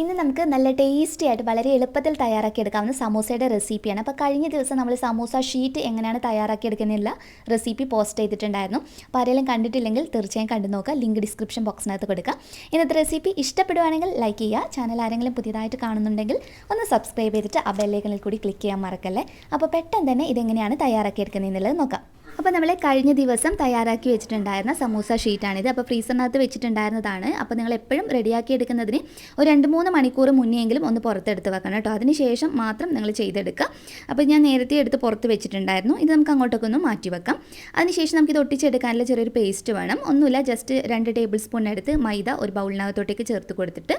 ഇന്ന് നമുക്ക് നല്ല ടേസ്റ്റി ആയിട്ട് വളരെ എളുപ്പത്തിൽ തയ്യാറാക്കിയെടുക്കാവുന്ന സമോസയുടെ റെസിപ്പിയാണ്. അപ്പോൾ കഴിഞ്ഞ ദിവസം നമ്മൾ സമോസ ഷീറ്റ് എങ്ങനെയാണ് തയ്യാറാക്കിയെടുക്കുന്നില്ല റെസിപ്പി പോസ്റ്റ് ചെയ്തിട്ടുണ്ടായിരുന്നു. അപ്പോൾ ആരെങ്കിലും കണ്ടിട്ടില്ലെങ്കിൽ തീർച്ചയായും കണ്ടു നോക്കുക. ലിങ്ക് ഡിസ്ക്രിപ്ഷൻ ബോക്സിനകത്ത് കൊടുക്കുക. ഇന്നത്തെ റെസിപ്പി ഇഷ്ടപ്പെടുവാണെങ്കിൽ ലൈക്ക് ചെയ്യുക. ചാനൽ ആരെങ്കിലും പുതിയതായിട്ട് കാണുന്നുണ്ടെങ്കിൽ ഒന്ന് സബ്സ്ക്രൈബ് ചെയ്തിട്ട് ആ ബെല്ലൈക്കണിൽ കൂടി ക്ലിക്ക് ചെയ്യാൻ മറക്കല്ലേ. അപ്പോൾ പെട്ടെന്ന് തന്നെ ഇതെങ്ങനെയാണ് തയ്യാറാക്കിയെടുക്കുന്നതെന്നുള്ളത് നോക്കാം. അപ്പോൾ നമ്മൾ കഴിഞ്ഞ ദിവസം തയ്യാറാക്കി വെച്ചിട്ടുണ്ടായിരുന്ന സമൂസ ഷീറ്റാണിത്. അപ്പോൾ ഫ്രീസറിനകത്ത് വെച്ചിട്ടുണ്ടായിരുന്നതാണ്. അപ്പോൾ നിങ്ങൾ എപ്പോഴും റെഡിയാക്കി എടുക്കുന്നതിന് ഒരു 2-3 മണിക്കൂർ മുന്നെയെങ്കിലും ഒന്ന് പുറത്തെടുത്ത് വെക്കണം കേട്ടോ. അതിന് ശേഷം മാത്രം നിങ്ങൾ ചെയ്തെടുക്കുക. അപ്പോൾ ഞാൻ നേരത്തെ എടുത്ത് പുറത്ത് വെച്ചിട്ടുണ്ടായിരുന്നു. ഇത് നമുക്ക് അങ്ങോട്ടൊക്കെ ഒന്ന് മാറ്റി വെക്കാം. അതിനുശേഷം നമുക്കിത് ഒട്ടിച്ചെടുക്കാനുള്ള ചെറിയൊരു പേസ്റ്റ് വേണം. ഒന്നുമില്ല, ജസ്റ്റ് 2 ടേബിൾ സ്പൂൺ എടുത്ത് മൈദ ഒരു ബൗളിനകത്തോട്ടേക്ക് ചേർത്ത് കൊടുത്തിട്ട്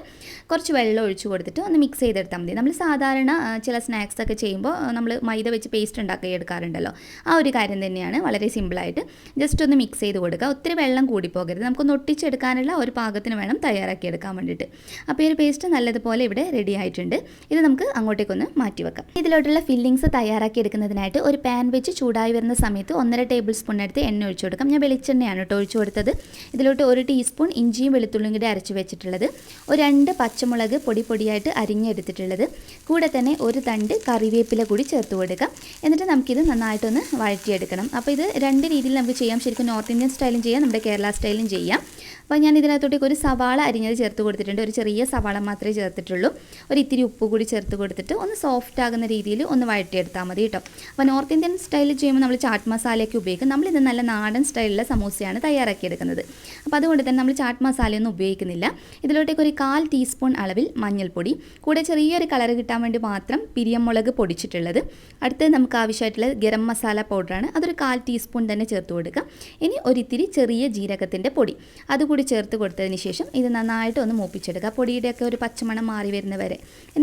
കുറച്ച് വെള്ളം ഒഴിച്ച് കൊടുത്തിട്ട് ഒന്ന് മിക്സ് ചെയ്തെടുത്താൽ മതി. നമ്മൾ സാധാരണ ചില സ്നാക്സ് ഒക്കെ ചെയ്യുമ്പോൾ നമ്മൾ മൈദ വെച്ച് പേസ്റ്റ് ഉണ്ടാക്കി എടുക്കാറുണ്ടല്ലോ. ആ ഒരു കാര്യം തന്നെയാണ്. വളരെ സിമ്പിളായിട്ട് ജസ്റ്റ് ഒന്ന് മിക്സ് ചെയ്ത് കൊടുക്കുക. ഒത്തിരി വെള്ളം കൂടി പോകരുത്. നമുക്കൊന്ന് ഒട്ടിച്ചെടുക്കാനുള്ള ഒരു പാകത്തിന് വേണം തയ്യാറാക്കിയെടുക്കാൻ വേണ്ടിയിട്ട്. അപ്പോൾ ഈ ഒരു പേസ്റ്റ് നല്ലതുപോലെ ഇവിടെ റെഡി ആയിട്ടുണ്ട്. ഇത് നമുക്ക് അങ്ങോട്ടേക്കൊന്ന് മാറ്റി വെക്കാം. ഇതിലോട്ടുള്ള ഫില്ലിങ്സ് തയ്യാറാക്കിയെടുക്കുന്നതിനായിട്ട് ഒരു പാൻ വെച്ച് ചൂടായി വരുന്ന സമയത്ത് 1.5 ടേബിൾ സ്പൂൺ എടുത്ത് എണ്ണ ഒഴിച്ചു കൊടുക്കാം. ഞാൻ വെളിച്ചെണ്ണയാണ് കേട്ടോ ഒഴിച്ചു കൊടുത്തത്. ഇതിലോട്ട് 1 ടീസ്പൂൺ ഇഞ്ചിയും വെളുത്തുള്ളിയും കൂടി അരച്ച് വെച്ചിട്ടുള്ളത്, ഒരു 2 പച്ചമുളക് പൊടിയായിട്ട് അരിഞ്ഞെടുത്തിട്ടുള്ളത്, കൂടെ തന്നെ ഒരു തണ്ട് കറിവേപ്പില കൂടി ചേർത്ത് കൊടുക്കാം. എന്നിട്ട് നമുക്കിത് നന്നായിട്ടൊന്ന് വഴറ്റിയെടുക്കണം. അപ്പോൾ ഇത് 2 രീതിയിൽ നമുക്ക് ചെയ്യാം. ശരിക്കും നോർത്ത് ഇന്ത്യൻ സ്റ്റൈലും ചെയ്യാം, നമ്മുടെ കേരള സ്റ്റൈലും ചെയ്യാം. അപ്പോൾ ഞാൻ ഇതിനകത്തോട്ടേക്ക് ഒരു സവാള അരിഞ്ഞത് ചേർത്ത് കൊടുത്തിട്ടുണ്ട്. ഒരു ചെറിയ സവാള മാത്രമേ ചേർത്തിട്ടുള്ളൂ. ഒരു ഇത്തിരി ഉപ്പ് കൂടി ചേർത്ത് കൊടുത്തിട്ട് ഒന്ന് സോഫ്റ്റ് ആകുന്ന രീതിയിൽ ഒന്ന് വഴറ്റിയെടുത്താൽ മതി കേട്ടോ. അപ്പോൾ നോർത്ത് ഇന്ത്യൻ സ്റ്റൈലിൽ ചെയ്യുമ്പോൾ നമ്മൾ ചാട്ട് മസാലയൊക്കെ ഉപയോഗിക്കും. നമ്മളിത് നല്ല നാടൻ സ്റ്റൈലിലെ സമൂസയാണ് തയ്യാറാക്കിയെടുക്കുന്നത്. അപ്പോൾ അതുകൊണ്ട് തന്നെ നമ്മൾ ചാട്ട് മസാലയൊന്നും ഉപയോഗിക്കുന്നില്ല. ഇതിലോട്ടേക്ക് ഒരു 1/4 ടീസ്പൂൺ അളവിൽ മഞ്ഞൾപ്പൊടി, കൂടെ ചെറിയൊരു കളർ കിട്ടാൻ വേണ്ടി മാത്രം പിരിയമുളക് പൊടിച്ചിട്ടുള്ളത്, അടുത്ത് നമുക്ക് ആവശ്യമായിട്ടുള്ളത് ഗരം മസാല പൗഡറാണ്. അതൊരു 1/4 ടീസ്പൂൺ തന്നെ ചേർത്ത് കൊടുക്കുക. ഇനി ഒരിത്തിരി ചെറിയ ജീരകത്തിൻ്റെ പൊടി അതുകൂടി ചേർത്ത് കൊടുത്തതിന് ശേഷം ഇത് നന്നായിട്ട് ഒന്ന് മൂപ്പിച്ചെടുക്കുക. പൊടിയുടെയൊക്കെ ഒരു പച്ചമണം മാറി വരുന്നവരെ.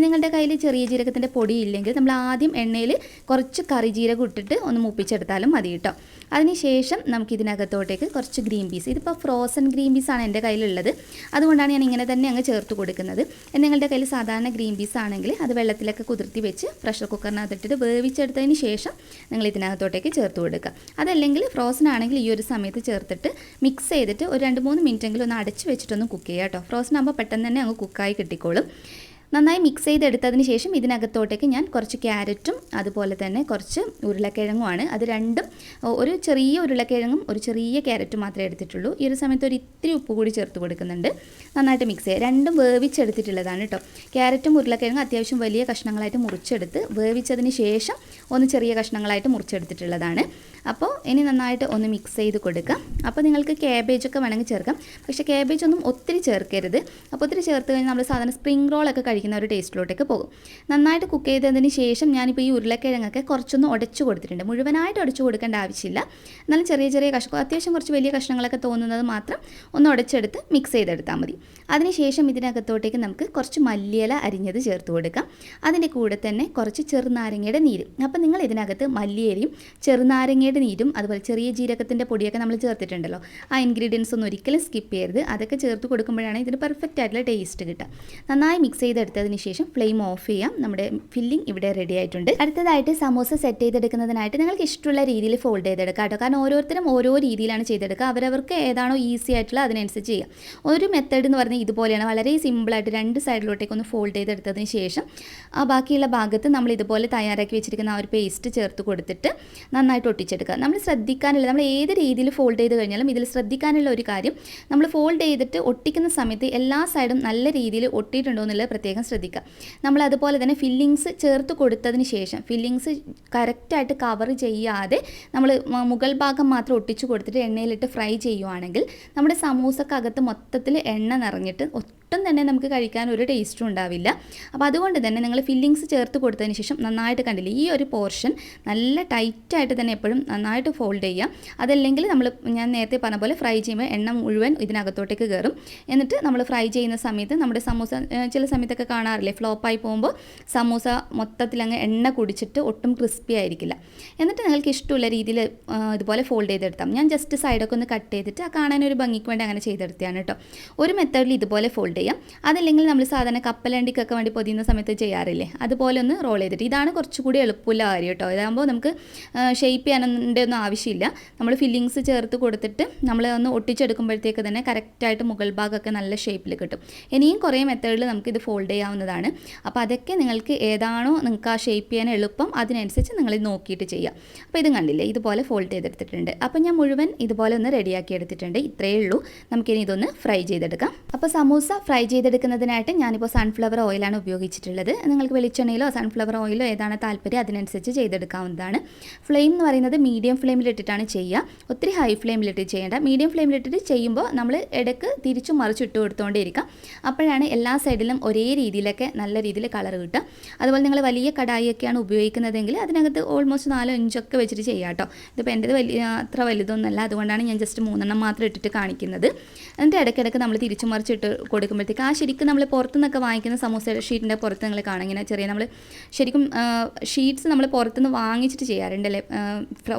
നിങ്ങളുടെ കയ്യിൽ ചെറിയ ജീരകത്തിൻ്റെ പൊടി ഇല്ലെങ്കിൽ നമ്മൾ ആദ്യം എണ്ണയിൽ കുറച്ച് കറി ജീരകം ഇട്ടിട്ട് ഒന്ന് മൂപ്പിച്ചെടുത്താലും മതി കേട്ടോ. അതിനുശേഷം നമുക്കിതിനകത്തോട്ടേക്ക് കുറച്ച് ഗ്രീൻ പീസ്, ഇതിപ്പോൾ ഫ്രോസൺ ഗ്രീൻ പീസാണ് എൻ്റെ കയ്യിലുള്ളത്, അതുകൊണ്ടാണ് ഞാൻ ഇങ്ങനെ തന്നെ അങ്ങ് ചേർത്ത് കൊടുക്കുന്നത്. നിങ്ങളുടെ കയ്യിൽ സാധാരണ ഗ്രീൻ പീസ് ആണെങ്കിൽ അത് വെള്ളത്തിലൊക്കെ കുതിർത്തി വെച്ച് പ്രഷർ കുക്കറിനകത്തിട്ട് വേവിച്ചെടുത്തതിന് ശേഷം നിങ്ങൾ ഇതിനകത്തോട്ടേക്ക് ചേർത്ത് കൊടുക്കുക. അതല്ലെങ്കിൽ ഫ്രോസൺ ആണെങ്കിൽ ഈ ഒരു സമയത്ത് ചേർത്തിട്ട് മിക്സ് ചെയ്തിട്ട് ഒരു 2-3 മിനിറ്റെങ്കിലും ഒന്ന് അടച്ച് വെച്ചിട്ടൊന്ന് കുക്ക് ചെയ്യുക കേട്ടോ. ഫ്രോസൺ ആകുമ്പോൾ പെട്ടെന്ന് തന്നെ അങ്ങ് കുക്കായി കിട്ടിക്കോളും. നന്നായി മിക്സ് ചെയ്തെടുത്തതിന് ശേഷം ഇതിനകത്തോട്ടേക്ക് ഞാൻ കുറച്ച് ക്യാരറ്റും അതുപോലെ തന്നെ കുറച്ച് ഉരുളക്കിഴങ്ങുമാണ്, അത് രണ്ടും, ഒരു ചെറിയ ഉരുളക്കിഴങ്ങും ഒരു ചെറിയ ക്യാരറ്റും മാത്രമേ എടുത്തിട്ടുള്ളൂ. ഈ ഒരു സമയത്ത് ഒരു ഇത്തിരി ഉപ്പ് കൂടി ചേർത്ത് കൊടുക്കുന്നുണ്ട്. നന്നായിട്ട് മിക്സ് ചെയ്യുക. രണ്ടും വേവിച്ചെടുത്തിട്ടുള്ളതാണ് കേട്ടോ. ക്യാരറ്റും ഉരുളക്കിഴങ്ങും അത്യാവശ്യം വലിയ കഷ്ണങ്ങളായിട്ട് മുറിച്ചെടുത്ത് വേവിച്ചതിന് ശേഷം ഒന്ന് ചെറിയ കഷ്ണങ്ങളായിട്ട് മുറിച്ചെടുത്തിട്ടുള്ളതാണ്. അപ്പോൾ ഇനി നന്നായിട്ട് ഒന്ന് മിക്സ് ചെയ്ത് കൊടുക്കാം. അപ്പോൾ നിങ്ങൾക്ക് ക്യാബേജൊക്കെ വേണമെങ്കിൽ ചേർക്കാം, പക്ഷേ ക്യാബേജ് ഒന്നും ഒത്തിരി ചേർക്കരുത്. അപ്പോൾ ഒത്തിരി ചേർത്ത് കഴിഞ്ഞാൽ നമ്മൾ സാധാരണ സ്പ്രിംഗ് റോളൊക്കെ കഴിക്കുന്ന ഒരു ടേസ്റ്റിലോട്ടേക്ക് പോകും. നന്നായിട്ട് കുക്ക് ചെയ്തതിന് ശേഷം ഞാനിപ്പോൾ ഈ ഉരുളക്കിഴങ്ങൊക്കെ കുറച്ചൊന്ന് ഉടച്ചു കൊടുത്തിട്ടുണ്ട്. മുഴുവനായിട്ട് ഉടച്ചു കൊടുക്കേണ്ട ആവശ്യമില്ല, എന്നാലും ചെറിയ ചെറിയ കഷ്ണം, അത്യാവശ്യം കുറച്ച് വലിയ കഷ്ണങ്ങളൊക്കെ തോന്നുന്നത് മാത്രം ഒന്ന് ഉടച്ചെടുത്ത് മിക്സ് ചെയ്തെടുത്താൽ മതി. അതിനുശേഷം ഇതിനകത്തോട്ടേക്ക് നമുക്ക് കുറച്ച് മല്ലിയില അരിഞ്ഞത് ചേർത്ത് കൊടുക്കാം. അതിൻ്റെ കൂടെ തന്നെ കുറച്ച് ചെറുനാരങ്ങയുടെ നീര്. അപ്പോൾ നിങ്ങൾ ഇതിനകത്ത് മല്ലിയിലയും ചെറുനാരങ്ങയുടെ നീരും അതുപോലെ ചെറിയ ജീരകത്തിൻ്റെ പൊടിയൊക്കെ നമ്മൾ ചേർത്തിട്ടുണ്ടല്ലോ, ആ ഇൻഗ്രീഡിയൻസ് ഒന്നും ഒരിക്കലും സ്കിപ്പ് ചെയ്യരുത്. അതൊക്കെ ചേർത്ത് കൊടുക്കുമ്പോഴാണ് ഇതിന് പെർഫെക്റ്റ് ആയിട്ടുള്ള ടേസ്റ്റ് കിട്ടുക. നന്നായി മിക്സ് ചെയ്തെടുത്തതിന് ശേഷം ഫ്ലെയിം ഓഫ് ചെയ്യാം. നമ്മുടെ ഫില്ലിംഗ് ഇവിടെ റെഡി ആയിട്ടുണ്ട്. അടുത്തതായിട്ട് സമോസ സെറ്റ് ചെയ്തെടുക്കുന്നതിനായിട്ട് നിങ്ങൾക്ക് ഇഷ്ടമുള്ള രീതിയിൽ ഫോൾഡ് ചെയ്തെടുക്കാം കേട്ടോ. കാരണം ഓരോരുത്തരും ഓരോ രീതിയിലാണ് ചെയ്തെടുക്കുക. അവരവർക്ക് ഏതാണോ ഈസി ആയിട്ടുള്ള അതിനനുസരിച്ച് ചെയ്യാം. ഒരു മെത്തേഡ് എന്ന് പറഞ്ഞാൽ ഇതുപോലെയാണ്, വളരെ സിമ്പിളായിട്ട് 2 സൈഡിലോട്ടേക്ക് ഒന്ന് ഫോൾഡ് ചെയ്തെടുത്തതിന് ശേഷം ആ ബാക്കിയുള്ള ഭാഗത്ത് നമ്മൾ ഇതുപോലെ തയ്യാറാക്കി വെച്ചിരിക്കുന്ന ആ ഒരു പേസ്റ്റ് ചേർത്ത് കൊടുത്തിട്ട് നന്നായിട്ട് ഒട്ടിച്ചെടുക്കുക. നമ്മൾ ശ്രദ്ധിക്കാനുള്ള, നമ്മൾ ഏത് രീതിയിൽ ഫോൾഡ് ചെയ്ത് കഴിഞ്ഞാലും ഇതിൽ ശ്രദ്ധിക്കാനുള്ള ഒരു കാര്യം, നമ്മൾ ഫോൾഡ് ചെയ്തിട്ട് ഒട്ടിക്കുന്ന സമയത്ത് എല്ലാ സൈഡും നല്ല രീതിയിൽ ഒട്ടിയിട്ടുണ്ടോ എന്നുള്ളത് പ്രത്യേകം ശ്രദ്ധിക്കുക. നമ്മൾ അതുപോലെ തന്നെ ഫില്ലിങ്സ് ചേർത്ത് കൊടുത്തതിന് ശേഷം ഫില്ലിങ്സ് കറക്റ്റായിട്ട് കവർ ചെയ്യാതെ നമ്മൾ മുകൾ ഭാഗം മാത്രം ഒട്ടിച്ചു കൊടുത്തിട്ട് എണ്ണയിലിട്ട് ഫ്രൈ ചെയ്യുവാണെങ്കിൽ നമ്മുടെ സമൂസക്കകത്ത് മൊത്തത്തിൽ എണ്ണ നിറഞ്ഞിട്ട് ഒട്ടും തന്നെ നമുക്ക് കഴിക്കാൻ ഒരു ടേസ്റ്റും ഉണ്ടാവില്ല. അപ്പോൾ അതുകൊണ്ട് തന്നെ നിങ്ങൾ ഫില്ലിങ്സ് ചേർത്ത് കൊടുത്തതിന് ശേഷം നന്നായിട്ട് കണ്ടില്ലേ, ഈ ഒരു പോർഷൻ നല്ല ടൈറ്റായിട്ട് തന്നെ എപ്പോഴും നന്നായിട്ട് ഫോൾഡ് ചെയ്യുക. അതല്ലെങ്കിൽ ഞാൻ നേരത്തെ പറഞ്ഞ പോലെ ഫ്രൈ ചെയ്യുമ്പോൾ എണ്ണ മുഴുവൻ ഇതിനകത്തോട്ടേക്ക് കയറും. എന്നിട്ട് നമ്മൾ ഫ്രൈ ചെയ്യുന്ന സമയത്ത് നമ്മുടെ സമൂസ ചില സമയത്തൊക്കെ കാണാറില്ലേ, ഫ്ലോപ്പായി പോകുമ്പോൾ സമൂസ മൊത്തത്തിൽ അങ്ങ് എണ്ണ കുടിച്ചിട്ട് ഒട്ടും ക്രിസ്പി ആയിരിക്കില്ല. എന്നിട്ട് നിങ്ങൾക്ക് ഇഷ്ടമുള്ള രീതിയിൽ ഇതുപോലെ ഫോൾഡ് ചെയ്തെടുത്താം. ഞാൻ ജസ്റ്റ് സൈഡൊക്കെ ഒന്ന് കട്ട് ചെയ്തിട്ട് ആ കാണാനൊരു ഭംഗിക്ക് വേണ്ടി അങ്ങനെ ചെയ്തെടുത്തതാണ് കേട്ടോ. ഒരു മെത്തേഡിൽ ഇതുപോലെ ഫോൾഡ് ചെയ്യുക. ചെയ്യാം. അതല്ലെങ്കിൽ നമ്മൾ സാധാരണ കപ്പലണ്ടിക്കൊക്കെ വേണ്ടി പൊതിയുന്ന സമയത്ത് ചെയ്യാറില്ലേ, അതുപോലെ ഒന്ന് റോൾ ചെയ്തിട്ട്. ഇതാണ് കുറച്ചുകൂടി എളുപ്പമുള്ള കാര്യം കേട്ടോ. ഇതാകുമ്പോൾ നമുക്ക് ഷേപ്പ് ചെയ്യാനൊന്നും ആവശ്യമില്ല. നമ്മൾ ഫില്ലിങ്സ് ചേർത്ത് കൊടുത്തിട്ട് നമ്മൾ ഒന്ന് ഒട്ടിച്ചെടുക്കുമ്പോഴത്തേക്ക് തന്നെ കറക്റ്റായിട്ട് മുകൾ ഭാഗമൊക്കെ നല്ല ഷേപ്പിൽ കിട്ടും. ഇനിയും കുറേ മെത്തേഡിൽ നമുക്കിത് ഫോൾഡ് ചെയ്യാവുന്നതാണ്. അപ്പോൾ അതൊക്കെ നിങ്ങൾക്ക് ഏതാണോ നിങ്ങൾക്ക് ആ ഷേപ്പ് ചെയ്യാൻ എളുപ്പം അതിനനുസരിച്ച് നിങ്ങൾ നോക്കിയിട്ട് ചെയ്യാം. അപ്പോൾ ഇത് കണ്ടില്ലേ, ഇതുപോലെ ഫോൾഡ് ചെയ്തെടുത്തിട്ടുണ്ട്. അപ്പോൾ ഞാൻ മുഴുവൻ ഇതുപോലെ ഒന്ന് റെഡിയാക്കി എടുത്തിട്ടുണ്ട്. ഇത്രയേ ഉള്ളൂ. നമുക്കിനി ഇതൊന്ന് ഫ്രൈ ചെയ്തെടുക്കാം. അപ്പോൾ സമൂസ ഫ്രൈ ചെയ്തെടുക്കുന്നതിനായിട്ട് ഞാനിപ്പോൾ സൺഫ്ലവർ ഓയിലാണ് ഉപയോഗിച്ചിട്ടുള്ളത്. നിങ്ങൾക്ക് വെളിച്ചെണ്ണയിലോ സൺഫ്ലവർ ഓയിലോ ഏതാണ് താല്പര്യം അതിനനുസരിച്ച് ചെയ്തെടുക്കാവുന്നതാണ്. ഫ്ലെയിം എന്ന് പറയുന്നത് മീഡിയം ഫ്ലെയിമിലിട്ടിട്ടാണ് ചെയ്യുക. ഒത്തിരി ഹൈ ഫ്ലെയിമിലിട്ട് ചെയ്യേണ്ട. മീഡിയം ഫ്ലെയിമിലിട്ടിട്ട് ചെയ്യുമ്പോൾ നമ്മൾ ഇടയ്ക്ക് തിരിച്ചും മറിച്ചിട്ട് കൊടുത്തുകൊണ്ടേയിരിക്കാം. അപ്പോഴാണ് എല്ലാ സൈഡിലും ഒരേ രീതിയിലൊക്കെ നല്ല രീതിയിൽ കളർ കിട്ടുക. അതുപോലെ നിങ്ങൾ വലിയ കടായിയൊക്കെയാണ് ഉപയോഗിക്കുന്നതെങ്കിൽ അതിനകത്ത് ഓൾമോസ്റ്റ് 4-5 ഒക്കെ വെച്ചിട്ട് ചെയ്യാം കേട്ടോ. ഇതിപ്പോൾ എൻ്റേത് അത്ര വലുതൊന്നുമല്ല, അതുകൊണ്ടാണ് ഞാൻ ജസ്റ്റ് 3 മാത്രം ഇട്ടിട്ട് കാണിക്കുന്നത്. എന്നിട്ട് ഇടയ്ക്കിടയ്ക്ക് നമ്മൾ തിരിച്ചു മറിച്ചിട്ട് കൊടുക്കുമ്പോഴത്തേക്ക് ആ ശരിക്കും നമ്മൾ പുറത്തുനിന്നൊക്കെ വാങ്ങിക്കുന്ന സമൂസ ഷീറ്റിൻ്റെ പുറത്ത് നിങ്ങൾ കാണും ഇങ്ങനെ ചെറിയ നമ്മൾ ശരിക്കും ഷീറ്റ്സ് നമ്മൾ പുറത്തുനിന്ന് വാങ്ങിച്ചിട്ട് ചെയ്യാറുണ്ടല്ലേ,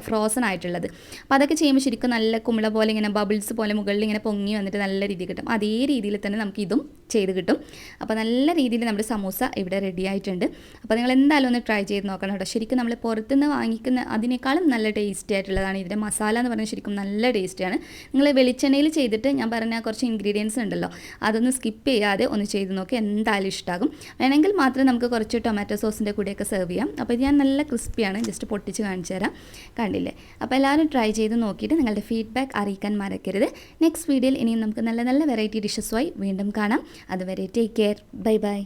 ഫ്രോസൺ ആയിട്ടുള്ളത്. അപ്പോൾ അതൊക്കെ ചെയ്യുമ്പോൾ ശരിക്കും നല്ല കുമിള പോലെ ഇങ്ങനെ ബബിൾസ് പോലെ മുകളിൽ ഇങ്ങനെ പൊങ്ങി വന്നിട്ട് നല്ല രീതിയിൽ കിട്ടും. അതേ രീതിയിൽ തന്നെ നമുക്ക് ഇതും ചെയ്ത് കിട്ടും. അപ്പോൾ നല്ല രീതിയിൽ നമ്മുടെ സമൂസ ഇവിടെ റെഡി ആയിട്ടുണ്ട്. അപ്പോൾ നിങ്ങൾ എന്തായാലും ഒന്ന് ട്രൈ ചെയ്ത് നോക്കണം കേട്ടോ. ശരിക്കും നമ്മൾ പുറത്തുനിന്ന് വാങ്ങിക്കുന്ന അതിനേക്കാളും നല്ല ടേസ്റ്റി ആയിട്ടുള്ളതാണ്. ഇതിൻ്റെ മസാല എന്ന് പറഞ്ഞാൽ ശരിക്കും നല്ല ടേസ്റ്റിയാണ്. നിങ്ങൾ വെളിച്ചെണ്ണയിൽ ചെയ്തിട്ട് ഞാൻ പറഞ്ഞ കുറച്ച് ഇൻഗ്രീഡിയൻസ് ഉണ്ടല്ലോ, അതൊന്ന് സ്കിപ്പ് ചെയ്യാതെ ഒന്ന് ചെയ്ത് നോക്കി, എന്തായാലും ഇഷ്ടമാകും. വേണമെങ്കിൽ മാത്രം നമുക്ക് കുറച്ച് ടൊമാറ്റോ സോസിൻ്റെ കൂടെയൊക്കെ സെർവ് ചെയ്യാം. അപ്പോൾ ഇത് ഞാൻ നല്ല ക്രിസ്പിയാണ്, ജസ്റ്റ് പൊട്ടിച്ച് കാണിച്ചു തരാം. കണ്ടില്ലേ? അപ്പോൾ എല്ലാവരും ട്രൈ ചെയ്ത് നോക്കിയിട്ട് നിങ്ങളുടെ ഫീഡ്ബാക്ക് അറിയിക്കാൻ മറക്കരുത്. നെക്സ്റ്റ് വീഡിയോയിൽ ഇനിയും നമുക്ക് നല്ല നല്ല വെറൈറ്റി ഡിഷസുമായി വീണ്ടും കാണാം. അതുവരെ ടേക്ക് കെയർ. Bye bye.